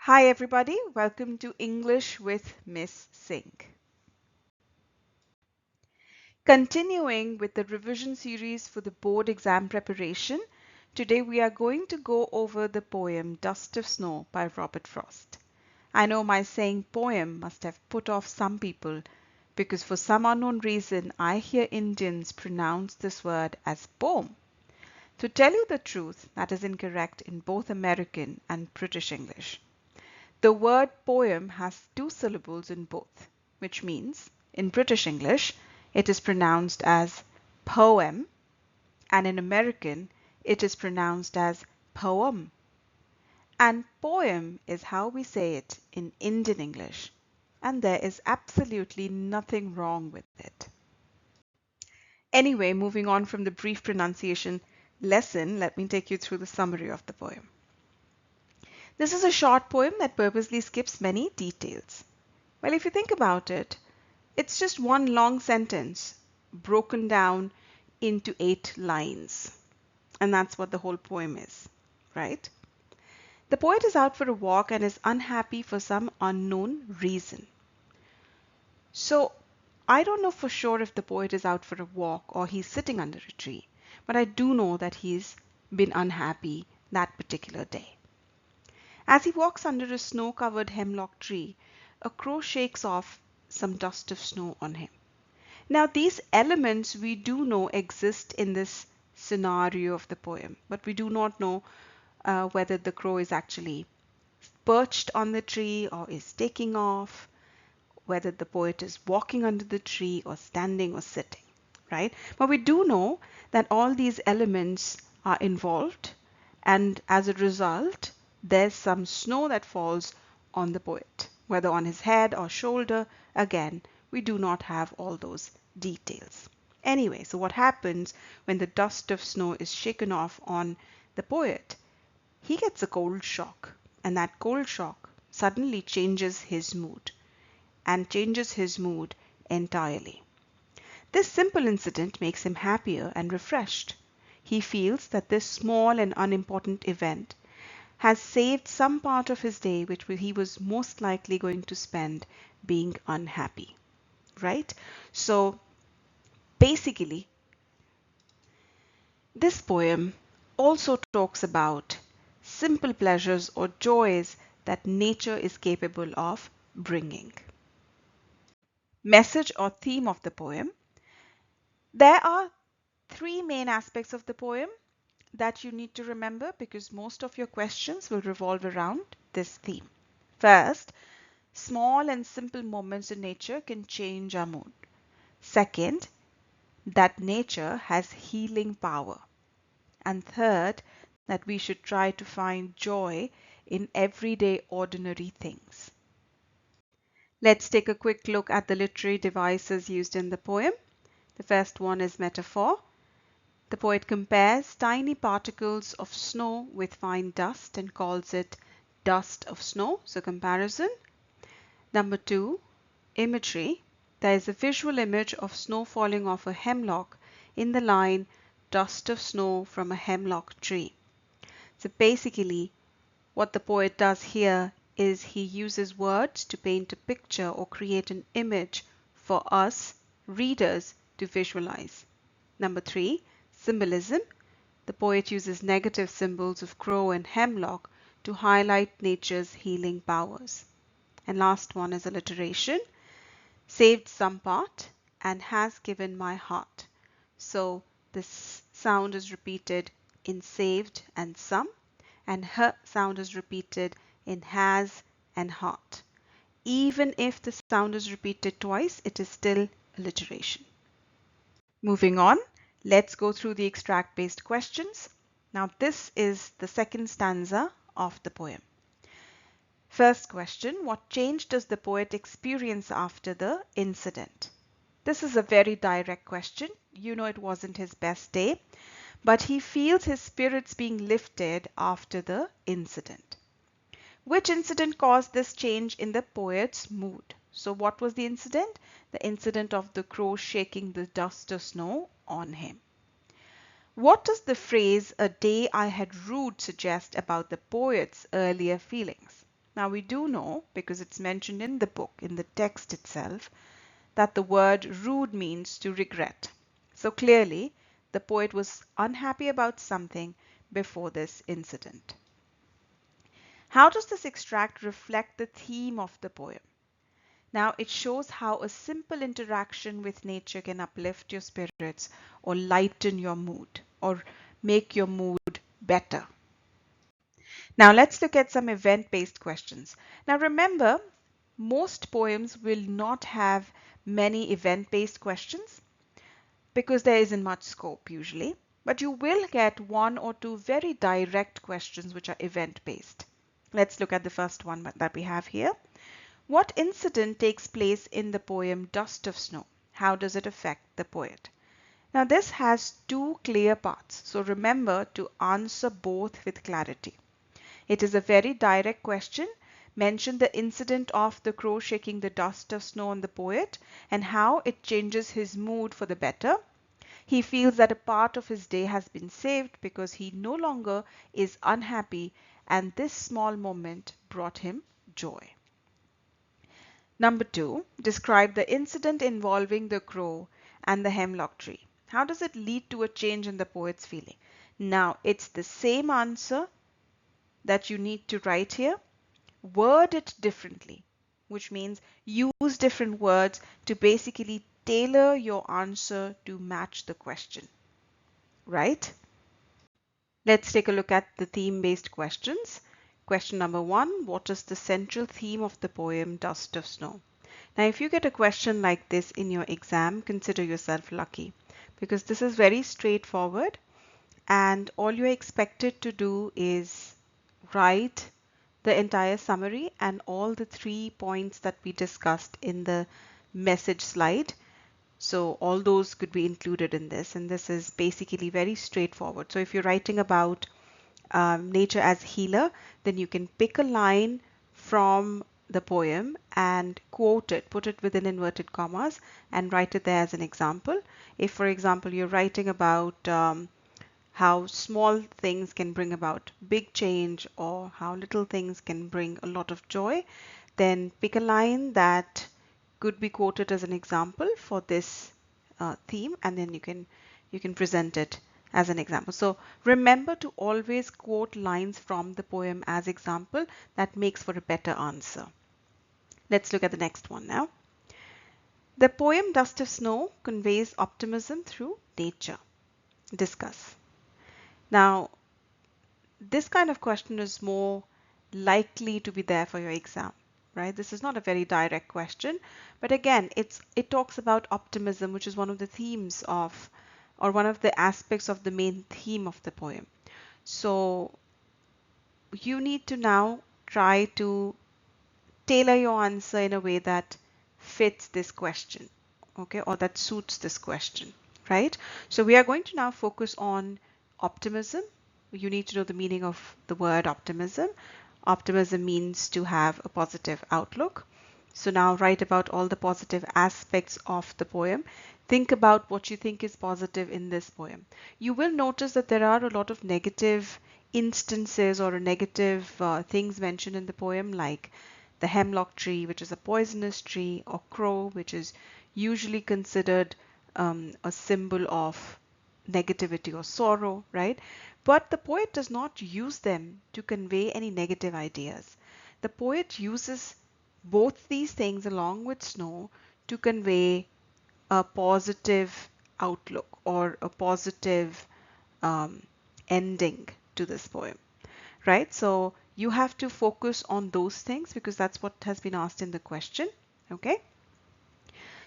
Hi everybody, welcome to English with Miss Singh. Continuing with the revision series for the board exam preparation, today we are going to go over the poem Dust of Snow by Robert Frost. I know my saying poem must have put off some people because for some unknown reason I hear Indians pronounce this word as poem. To tell you the truth, that is incorrect in both American and British English. The word poem has two syllables in both, which means in British English it is pronounced as poem and in American it is pronounced as poem. And poem is how we say it in Indian English, and there is absolutely nothing wrong with it. Anyway, moving on from the brief pronunciation lesson, let me take you through the summary of the poem. This is a short poem that purposely skips many details. Well, if you think about it, it's just one long sentence broken down into 8 lines. And that's what the whole poem is, right? The poet is out for a walk and is unhappy for some unknown reason. So, I don't know for sure if the poet is out for a walk or he's sitting under a tree, but I do know that he's been unhappy that particular day. As he walks under a snow-covered hemlock tree, a crow shakes off some dust of snow on him. Now, these elements we do know exist in this scenario of the poem, but we do not know whether the crow is actually perched on the tree or is taking off, whether the poet is walking under the tree or standing or sitting, right? But we do know that all these elements are involved, and as a result, there's some snow that falls on the poet, whether on his head or shoulder. Again, we do not have all those details. Anyway, so what happens when the dust of snow is shaken off on the poet? He gets a cold shock, and that cold shock suddenly changes his mood entirely. This simple incident makes him happier and refreshed. He feels that this small and unimportant event has saved some part of his day which he was most likely going to spend being unhappy, right? So basically, this poem also talks about simple pleasures or joys that nature is capable of bringing. Message or theme of the poem. There are 3 main aspects of the poem that you need to remember because most of your questions will revolve around this theme. First, small and simple moments in nature can change our mood. Second, that nature has healing power. And third, that we should try to find joy in everyday ordinary things. Let's take a quick look at the literary devices used in the poem. The first one is metaphor. The poet compares tiny particles of snow with fine dust and calls it dust of snow, so comparison. Number 2, imagery. There is a visual image of snow falling off a hemlock in the line dust of snow from a hemlock tree. So basically what the poet does here is he uses words to paint a picture or create an image for us readers to visualize. Number 3, symbolism. The poet uses negative symbols of crow and hemlock to highlight nature's healing powers. And last one is alliteration. Saved some part and has given my heart. So this sound is repeated in saved and some, and her sound is repeated in has and heart. Even if the sound is repeated twice, it is still alliteration. Moving on, let's go through the extract-based questions. Now this is the second stanza of the poem. First question, what change does the poet experience after the incident? This is a very direct question. You know it wasn't his best day, but he feels his spirits being lifted after the incident. Which incident caused this change in the poet's mood? So what was the incident? The incident of the crow shaking the dust of snow on him. What does the phrase, "a day I had rued," suggest about the poet's earlier feelings? Now we do know, because it's mentioned in the book, in the text itself, that the word rude means to regret. So clearly, the poet was unhappy about something before this incident. How does this extract reflect the theme of the poem? Now, it shows how a simple interaction with nature can uplift your spirits or lighten your mood or make your mood better. Now, let's look at some event-based questions. Now, remember, most poems will not have many event-based questions because there isn't much scope usually, but you will get one or two very direct questions which are event-based. Let's look at the first one that we have here. What incident takes place in the poem Dust of Snow? How does it affect the poet? Now this has two clear parts, so remember to answer both with clarity. It is a very direct question. Mention the incident of the crow shaking the dust of snow on the poet and how it changes his mood for the better. He feels that a part of his day has been saved because he no longer is unhappy, and this small moment brought him joy. Number 2, describe the incident involving the crow and the hemlock tree. How does it lead to a change in the poet's feeling? Now, it's the same answer that you need to write here. Word it differently, which means use different words to basically tailor your answer to match the question, right? Let's take a look at the theme-based questions. Question number 1, what is the central theme of the poem Dust of Snow? Now, if you get a question like this in your exam, consider yourself lucky because this is very straightforward and all you're expected to do is write the entire summary and all the 3 points that we discussed in the message slide. So all those could be included in this, and this is basically very straightforward. So if you're writing about nature as healer, then you can pick a line from the poem and quote it, put it within inverted commas and write it there as an example. If, for example, you're writing about how small things can bring about big change or how little things can bring a lot of joy, then pick a line that could be quoted as an example for this theme, and then you can present it as an example. So remember to always quote lines from the poem as example. That makes for a better answer. Let's look at the next one now. The poem Dust of Snow conveys optimism through nature. Discuss. Now, this kind of question is more likely to be there for your exam, right? This is not a very direct question, but again, it talks about optimism, which is one of the themes of, or one of the aspects of the main theme of the poem. So you need to now try to tailor your answer in a way that fits this question, okay, or that suits this question, right? So we are going to now focus on optimism. You need to know the meaning of the word optimism. Optimism means to have a positive outlook. So now write about all the positive aspects of the poem. Think about what you think is positive in this poem. You will notice that there are a lot of negative instances or negative things mentioned in the poem, like the hemlock tree, which is a poisonous tree, or crow, which is usually considered a symbol of negativity or sorrow, right? But the poet does not use them to convey any negative ideas. The poet uses both these things along with snow to convey a positive outlook or a positive ending to this poem, right? So you have to focus on those things because that's what has been asked in the question, okay?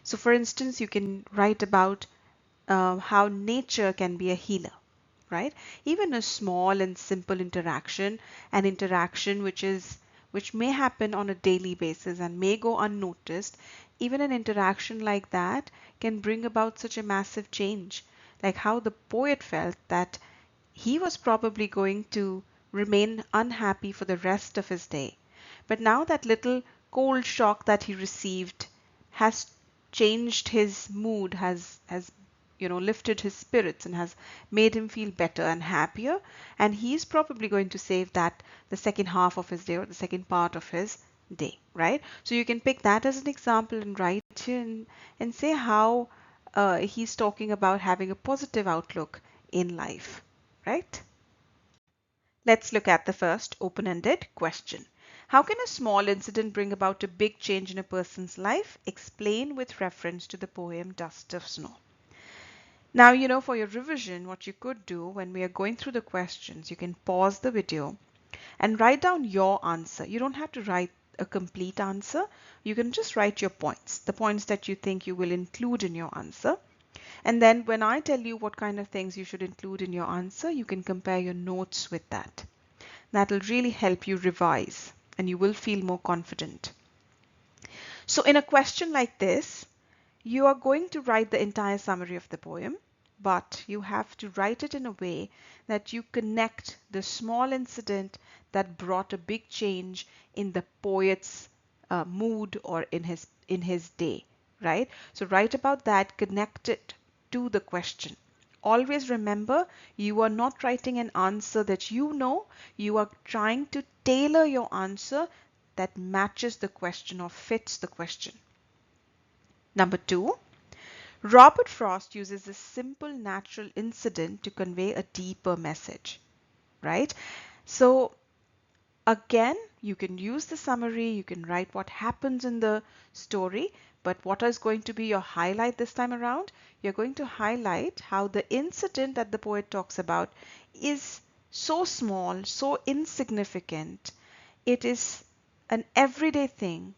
So for instance, you can write about how nature can be a healer, right? Even a small and simple interaction, an interaction which may happen on a daily basis and may go unnoticed, even an interaction like that can bring about such a massive change. Like how the poet felt that he was probably going to remain unhappy for the rest of his day. But now that little cold shock that he received has changed his mood, has lifted his spirits and has made him feel better and happier, and he's probably going to save that the second half of his day or the second part of his day, right? So you can pick that as an example and write and say how he's talking about having a positive outlook in life, right? Let's look at the first open-ended question. How can a small incident bring about a big change in a person's life? Explain with reference to the poem Dust of Snow. Now, for your revision, what you could do when we are going through the questions, you can pause the video and write down your answer. You don't have to write a complete answer. You can just write your points, the points that you think you will include in your answer. And then when I tell you what kind of things you should include in your answer, you can compare your notes with that. That'll really help you revise and you will feel more confident. So in a question like this, you are going to write the entire summary of the poem, but you have to write it in a way that you connect the small incident that brought a big change in the poet's mood or in his day, right? So write about that, connect it to the question. Always remember, you are not writing an answer that you know, you are trying to tailor your answer that matches the question or fits the question. Number 2, Robert Frost uses a simple natural incident to convey a deeper message, right? So again, you can use the summary, you can write what happens in the story, but what is going to be your highlight this time around? You're going to highlight how the incident that the poet talks about is so small, so insignificant. It is an everyday thing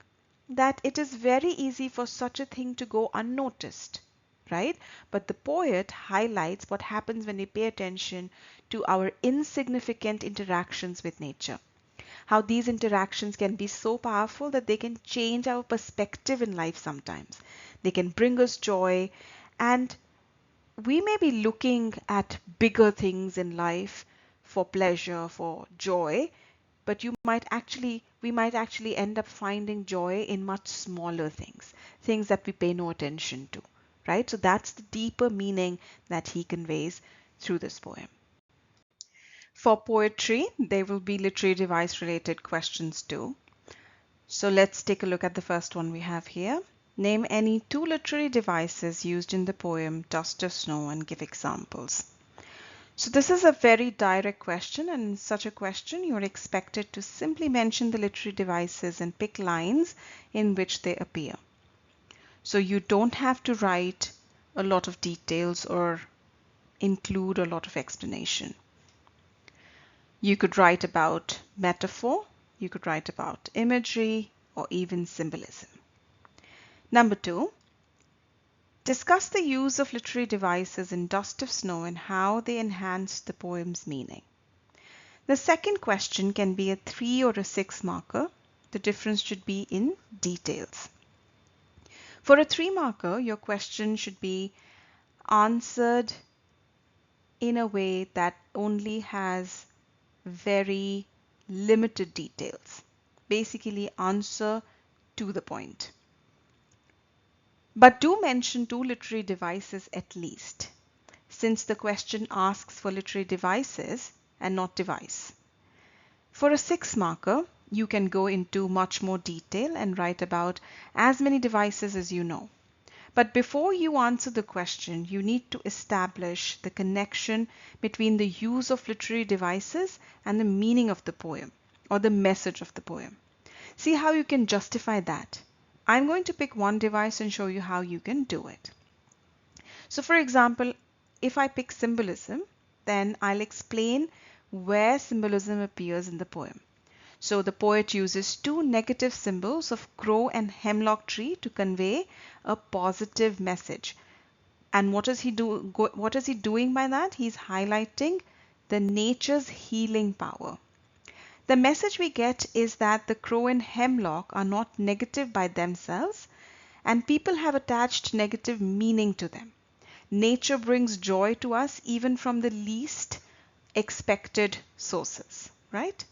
that it is very easy for such a thing to go unnoticed, right? But the poet highlights what happens when we pay attention to our insignificant interactions with nature. How these interactions can be so powerful that they can change our perspective in life sometimes. They can bring us joy, and we may be looking at bigger things in life for pleasure, for joy, but we might actually end up finding joy in much smaller things, things that we pay no attention to, right? So that's the deeper meaning that he conveys through this poem. For poetry, there will be literary device related questions too. So let's take a look at the first one we have here. Name any 2 literary devices used in the poem Dust of Snow and give examples. So this is a very direct question, and in such a question you're expected to simply mention the literary devices and pick lines in which they appear. So you don't have to write a lot of details or include a lot of explanation. You could write about metaphor, you could write about imagery, or even symbolism. Number 2, discuss the use of literary devices in Dust of Snow and how they enhance the poem's meaning. The second question can be a 3 or a 6 marker. The difference should be in details. For a 3 marker, your question should be answered in a way that only has very limited details. Basically, answer to the point. But do mention 2 literary devices at least, since the question asks for literary devices and not device. For a 6 marker, you can go into much more detail and write about as many devices as you know. But before you answer the question, you need to establish the connection between the use of literary devices and the meaning of the poem or the message of the poem. See how you can justify that. I'm going to pick one device and show you how you can do it. So for example, if I pick symbolism, then I'll explain where symbolism appears in the poem. So the poet uses 2 negative symbols of crow and hemlock tree to convey a positive message. And what is he doing by that? He's highlighting the nature's healing power. The message we get is that the crow and hemlock are not negative by themselves, and people have attached negative meaning to them. Nature brings joy to us even from the least expected sources, right?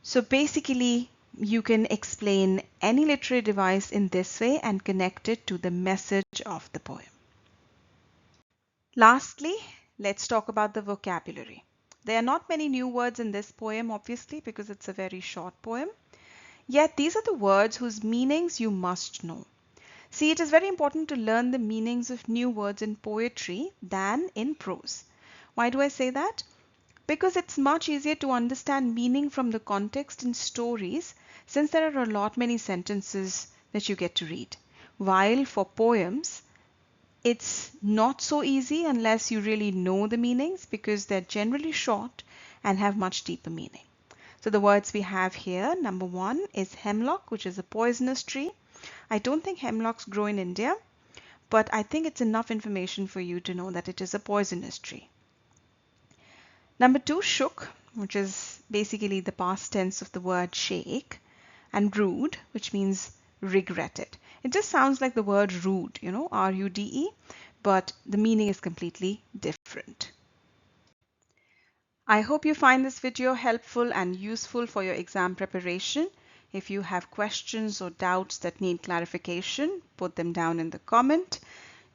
So basically, you can explain any literary device in this way and connect it to the message of the poem. Lastly, let's talk about the vocabulary. There are not many new words in this poem, obviously, because it's a very short poem. Yet these are the words whose meanings you must know. See, it is very important to learn the meanings of new words in poetry than in prose. Why do I say that? Because it's much easier to understand meaning from the context in stories, since there are a lot many sentences that you get to read. While for poems, it's not so easy unless you really know the meanings, because they're generally short and have much deeper meaning. So the words we have here, number one is hemlock, which is a poisonous tree. I don't think hemlocks grow in India, but I think it's enough information for you to know that it is a poisonous tree. Number two, shook, which is basically the past tense of the word shake, and rude, which means regretted. It just sounds like the word rude, R-U-D-E, but the meaning is completely different. I hope you find this video helpful and useful for your exam preparation. If you have questions or doubts that need clarification, put them down in the comment.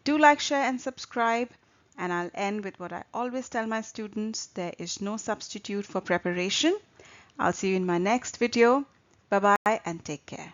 Do like, share, and subscribe. And I'll end with what I always tell my students: there is no substitute for preparation. I'll see you in my next video. Bye bye and take care.